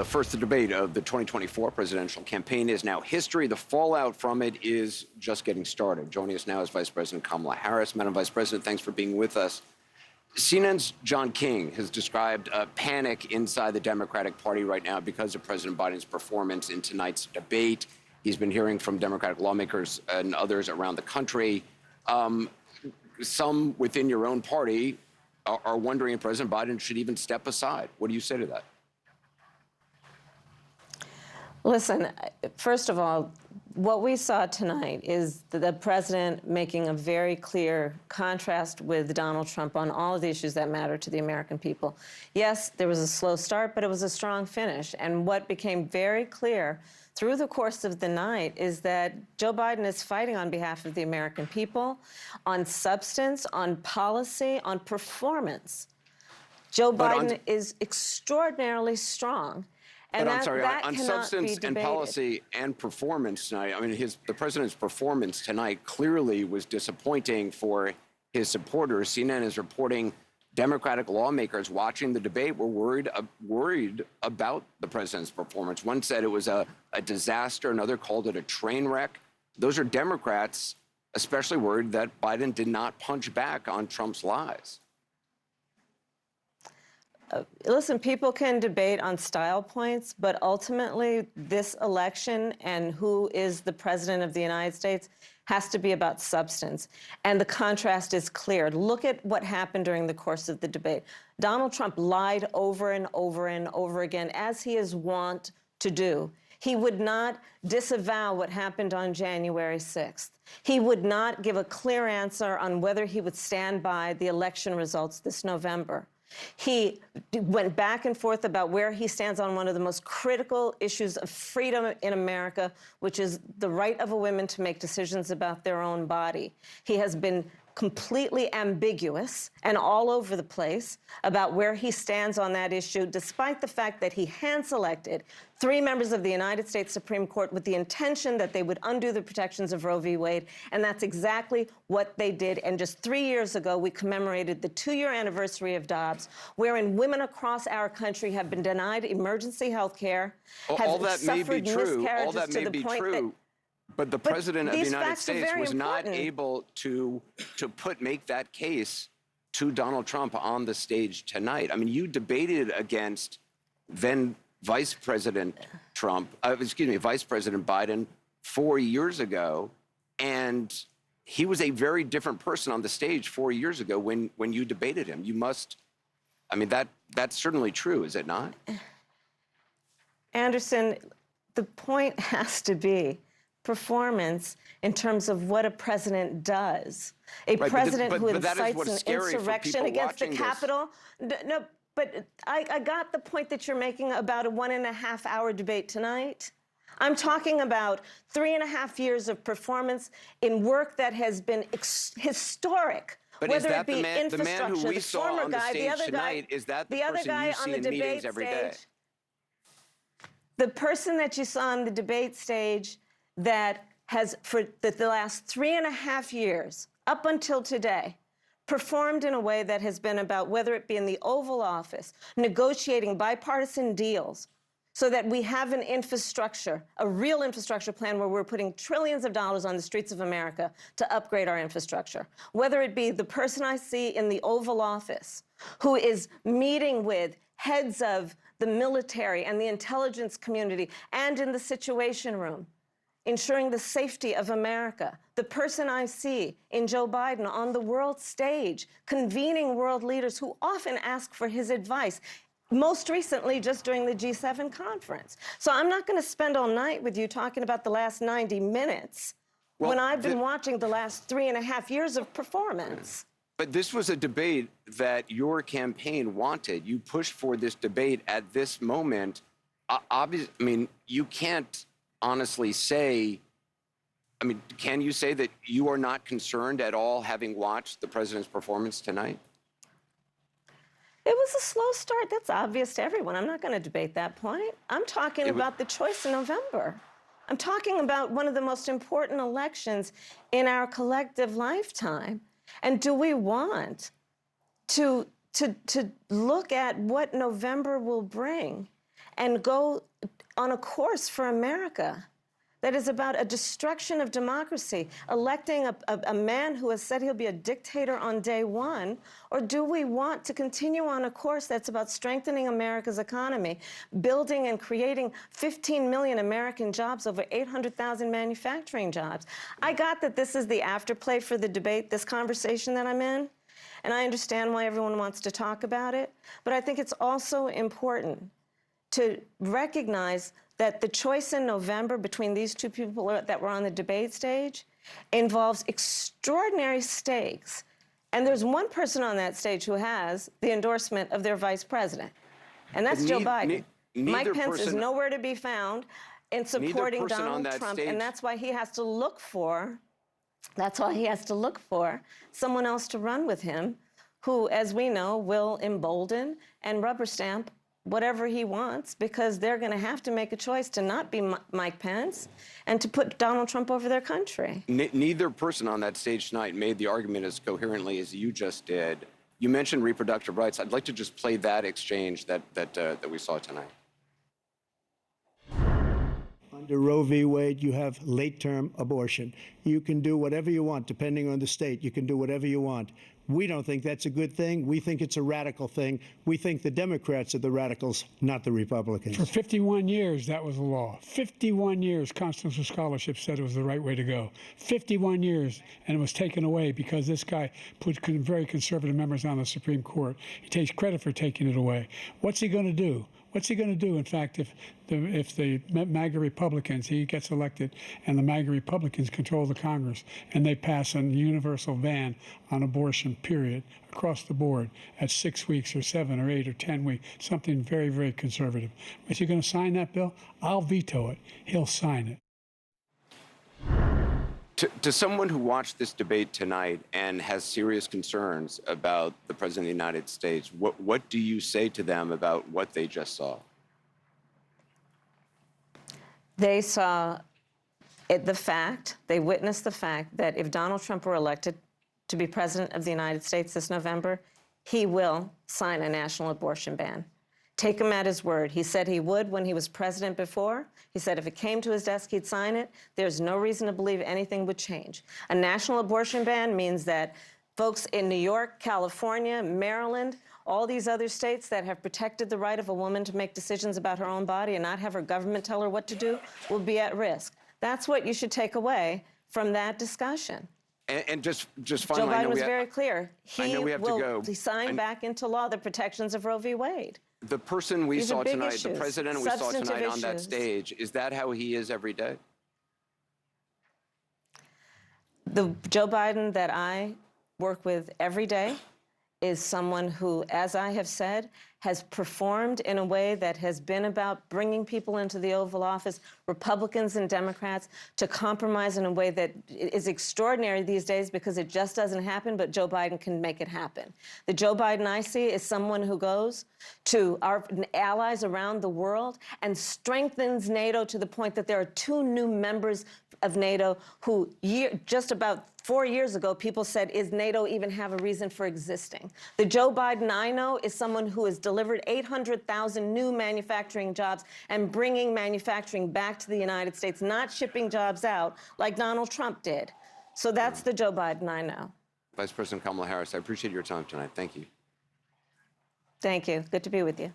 The first debate of the 2024 presidential campaign is now history. The fallout from it is just getting started. Joining us now is Vice President Kamala Harris. Madam Vice President, thanks for being with us. CNN's John King has described a panic inside the Democratic Party right now because of President Biden's performance in tonight's debate. He's been hearing from Democratic lawmakers and others around the country. Some within your own party are wondering if President Biden should even step aside. What do you say to that? Listen, first of all, what we saw tonight is the president making a very clear contrast with Donald Trump on all of the issues that matter to the American people. Yes, there was a slow start, but it was a strong finish. And what became very clear through the course of the night is that Joe Biden is fighting on behalf of the American people, on substance, on policy, on performance. Joe Biden is extraordinarily strong. And on substance and policy and performance tonight, I mean, the president's performance tonight clearly was disappointing for his supporters. CNN is reporting Democratic lawmakers watching the debate were worried about the president's performance. One said it was a disaster. Another called it a train wreck. Those are Democrats especially worried that Biden did not punch back on Trump's lies. Listen, people can debate on style points, but ultimately this election and who is the president of the United States has to be about substance. And the contrast is clear. Look at what happened during the course of the debate. Donald Trump lied over and over and over again, as he is wont to do. He would not disavow what happened on January 6th. He would not give a clear answer on whether he would stand by the election results this November. He went back and forth about where he stands on one of the most critical issues of freedom in America, which is the right of a woman to make decisions about their own body. He has been completely ambiguous and all over the place about where he stands on that issue, despite the fact that he hand-selected 3 members of the United States Supreme Court with the intention that they would undo the protections of Roe v. Wade, and that's exactly what they did. And just 3 years ago, we commemorated the 2-year anniversary of Dobbs, wherein women across our country have been denied emergency health care, have suffered miscarriages to the point that but the president of the United States was not able to make that case to Donald Trump on the stage tonight. I mean, you debated against then Vice President Vice President Biden 4 years ago, and he was a very different person on the stage 4 years ago when you debated him. You must, I mean, that's certainly true, is it not? Anderson, the point has to be performance in terms of what a president does. A president who incites an insurrection against the Capitol. No, but I got the point that you're making about a 1.5-hour debate tonight. I'm talking about 3.5 years of performance in work that has been historic. But whether it be infrastructure, the man who we saw on the stage tonight, is that the person you see in meetings every day? The person that you saw on the debate stage that has, for the last 3.5 years, up until today, performed in a way that has been about, whether it be in the Oval Office, negotiating bipartisan deals so that we have an infrastructure, a real infrastructure plan where we're putting trillions of dollars on the streets of America to upgrade our infrastructure. Whether it be the person I see in the Oval Office who is meeting with heads of the military and the intelligence community and in the Situation Room, ensuring the safety of America. The person I see in Joe Biden on the world stage, convening world leaders who often ask for his advice, most recently just during the G7 conference. So I'm not going to spend all night with you talking about the last 90 minutes when I've been watching the last 3.5 years of performance. But this was a debate that your campaign wanted. You pushed for this debate at this moment. Obviously, I mean, you can't honestly say, I mean, can you say that you are not concerned at all having watched the president's performance tonight? It was a slow start. That's obvious to everyone. I'm not going to debate that point. I'm talking about the choice in November. I'm talking about one of the most important elections in our collective lifetime. And do we want to look at what November will bring and go on a course for America that is about a destruction of democracy, electing a man who has said he'll be a dictator on day one? Or do we want to continue on a course that's about strengthening America's economy, building and creating 15 million American jobs, over 800,000 manufacturing jobs? I got that this is the afterplay for the debate, this conversation that I'm in, and I understand why everyone wants to talk about it, but I think it's also important to recognize that the choice in November between these two people that were on the debate stage involves extraordinary stakes. And there's one person on that stage who has the endorsement of their vice president, and that's Joe Biden. Mike Pence is nowhere to be found in supporting Donald Trump, and that's why he has to look for someone else to run with him who, as we know, will embolden and rubber stamp whatever he wants, because they're going to have to make a choice to not be Mike Pence and to put Donald Trump over their country. Neither person on that stage tonight made the argument as coherently as you just did. You mentioned reproductive rights. I'd like to just play that exchange that we saw tonight. Under Roe v. Wade, you have late-term abortion. You can do whatever you want, depending on the state. You can do whatever you want. We don't think that's a good thing. We think it's a radical thing. We think the Democrats are the radicals, not the Republicans. For 51 years, that was the law. 51 years, constitutional scholarship said it was the right way to go. 51 years, and it was taken away because this guy put very conservative members on the Supreme Court. He takes credit for taking it away. What's he going to do? What's he going to do, in fact, if the MAGA Republicans, he gets elected, and the MAGA Republicans control the Congress, and they pass a universal ban on abortion, period, across the board at 6 weeks or 7 or 8 or 10 weeks, something very, very conservative. Is he going to sign that bill? I'll veto it. He'll sign it. To someone who watched this debate tonight and has serious concerns about the President of the United States, what do you say to them about what they just saw? They saw they witnessed the fact that if Donald Trump were elected to be President of the United States this November, he will sign a national abortion ban. Take him at his word. He said he would when he was president before. He said if it came to his desk, he'd sign it. There's no reason to believe anything would change. A national abortion ban means that folks in New York, California, Maryland, all these other states that have protected the right of a woman to make decisions about her own body and not have her government tell her what to do will be at risk. That's what you should take away from that discussion. And just finally, Joe Biden was very clear. He will sign back back into law the protections of Roe v. Wade. The person we saw tonight, the president we saw tonight on that issues. stage, is that how he is every day? The Joe Biden that I work with every day is someone who, as I have said, has performed in a way that has been about bringing people into the Oval Office, Republicans and Democrats, to compromise in a way that is extraordinary these days because it just doesn't happen, but Joe Biden can make it happen. The Joe Biden I see is someone who goes to our allies around the world and strengthens NATO to the point that there are 2 new members of NATO who just about 4 years ago, people said, is NATO even have a reason for existing? The Joe Biden I know is someone who has delivered 800,000 new manufacturing jobs and bringing manufacturing back to the United States, not shipping jobs out like Donald Trump did. So that's the Joe Biden I know. Vice President Kamala Harris, I appreciate your time tonight. Thank you. Thank you. Good to be with you.